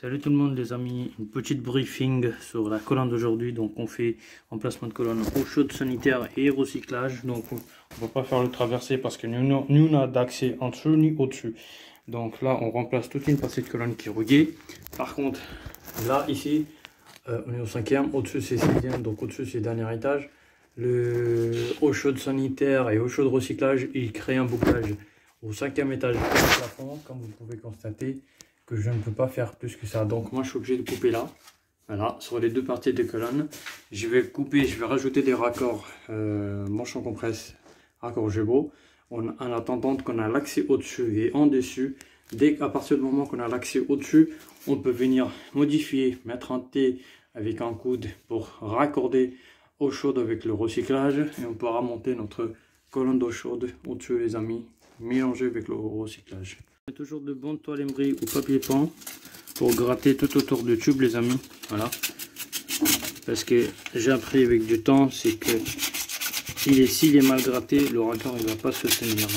Salut tout le monde les amis, une petite briefing sur la colonne d'aujourd'hui. Donc on fait remplacement de colonne eau chaude sanitaire et recyclage. Donc on va pas faire le traversé parce que nous on a d'accès en dessous ni au-dessus. Donc là on remplace toute une partie de colonne qui est rouillée. Par contre là ici on est au 5e, au-dessus c'est 6e, donc au-dessus c'est le dernier étage. Le eau chaude sanitaire et eau chaude recyclage, il crée un bouclage au 5e étage du plafond, comme vous pouvez constater que je ne peux pas faire plus que ça. Donc moi je suis obligé de couper là, voilà, sur les deux parties de colonne. Je vais couper, je vais rajouter des raccords manchon compresse, raccord Gébo, en attendant qu'on a l'accès au-dessus et en dessus. Dès qu'à partir du moment qu'on a l'accès au-dessus, on peut venir modifier, mettre un T avec un coude pour raccorder eau chaude avec le recyclage, et on pourra monter notre colonne d'eau chaude au-dessus les amis, mélangée avec le recyclage. Toujours de bonnes toiles emery ou papier peint pour gratter tout autour du tube les amis, voilà, parce que j'ai appris avec du temps, c'est que s'il est mal gratté, le raccord il va pas se tenir.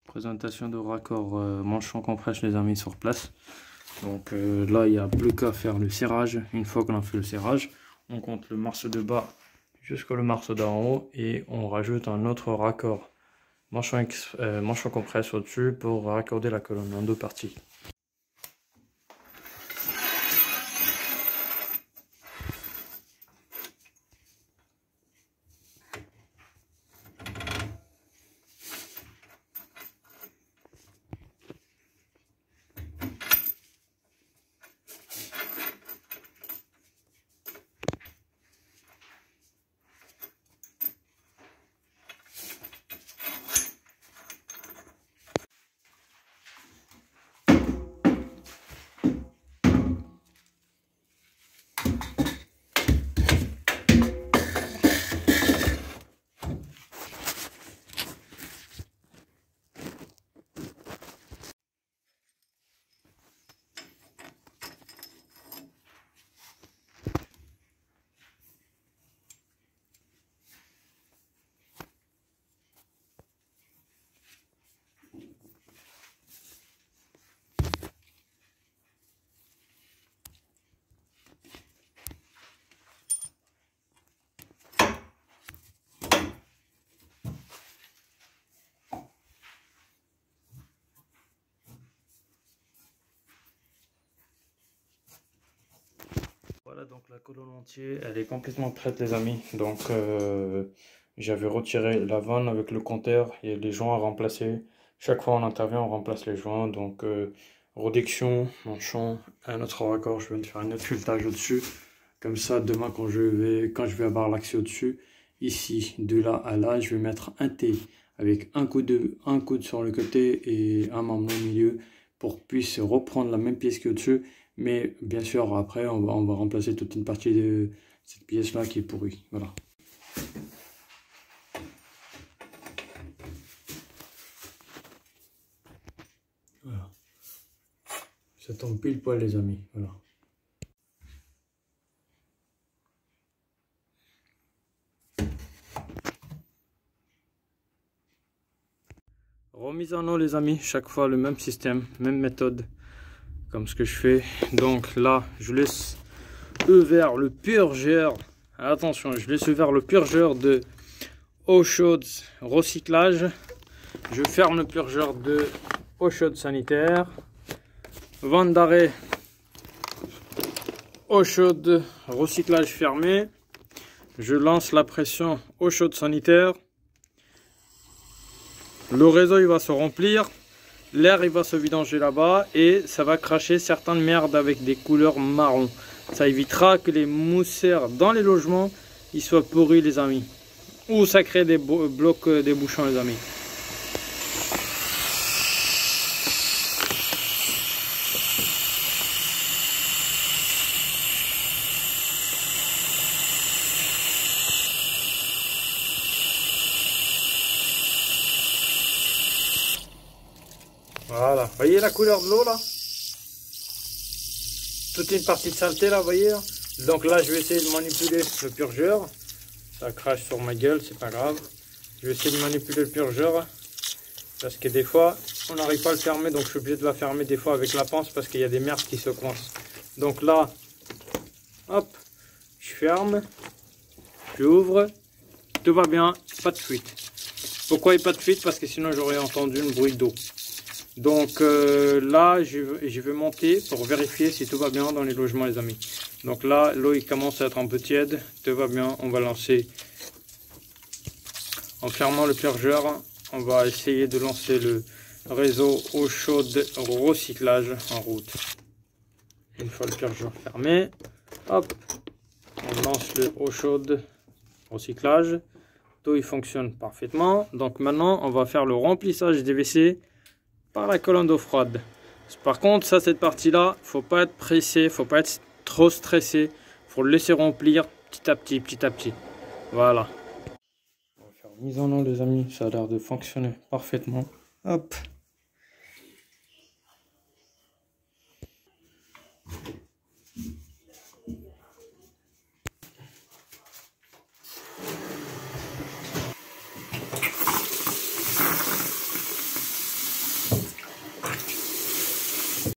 Présentation de raccord manchon compresse les amis sur place. Donc là il n'y a plus qu'à faire le serrage. Une fois qu'on a fait le serrage, on compte le morceau de bas jusqu'au morceau d'en haut et on rajoute un autre raccord manchon compresse au dessus pour raccorder la colonne en deux parties. Voilà, donc la colonne entière, elle est complètement prête les amis. Donc j'avais retiré la vanne avec le compteur et les joints à remplacer. Chaque fois on intervient, on remplace les joints. Donc réduction, manchon, un autre raccord, je viens de faire un autre filetage au-dessus. Comme ça, demain quand je vais avoir l'accès au-dessus, ici, de là à là, je vais mettre un T avec un coude sur le côté et un membre au milieu pour qu'on puisse reprendre la même pièce qu'au-dessus. Mais bien sûr, après, on va remplacer toute une partie de cette pièce-là qui est pourrie. Voilà. Voilà. Ça tombe pile poil, les amis. Voilà. Remise en eau, les amis. Chaque fois, le même système, même méthode. Comme ce que je fais. Donc là je laisse ouvert le purgeur, attention, je laisse ouvert le purgeur de eau chaude recyclage, je ferme le purgeur de eau chaude sanitaire, vanne d'arrêt eau chaude recyclage fermé, je lance la pression eau chaude sanitaire, le réseau il va se remplir, l'air il va se vidanger là-bas et ça va cracher certaines merdes avec des couleurs marron. Ça évitera que les mousseurs dans les logements ils soient pourris les amis. Ou ça crée des blocs, des bouchons les amis. Voilà, voyez la couleur de l'eau là? Toute une partie de saleté là, voyez là? Donc là, je vais essayer de manipuler le purgeur. Ça crache sur ma gueule, c'est pas grave. Je vais essayer de manipuler le purgeur. Parce que des fois, on n'arrive pas à le fermer. Donc je suis obligé de la fermer des fois avec la pince parce qu'il y a des merdes qui se coincent. Donc là, hop, je ferme. J'ouvre. Tout va bien, pas de fuite. Pourquoi il n'y a pas de fuite? Parce que sinon j'aurais entendu un bruit d'eau. Donc là, je vais monter pour vérifier si tout va bien dans les logements, les amis. Donc là, l'eau il commence à être un peu tiède. Tout va bien, on va lancer. En fermant le purgeur, on va essayer de lancer le réseau eau chaude recyclage en route. Une fois le purgeur fermé, hop, on lance le eau chaude recyclage. Tout il fonctionne parfaitement. Donc maintenant, on va faire le remplissage des WC par la colonne d'eau froide. Par contre, ça, cette partie-là, faut pas être pressé, faut pas être trop stressé. Faut le laisser remplir petit à petit, petit à petit. Voilà. On va faire mise en eau, les amis. Ça a l'air de fonctionner parfaitement. Hop.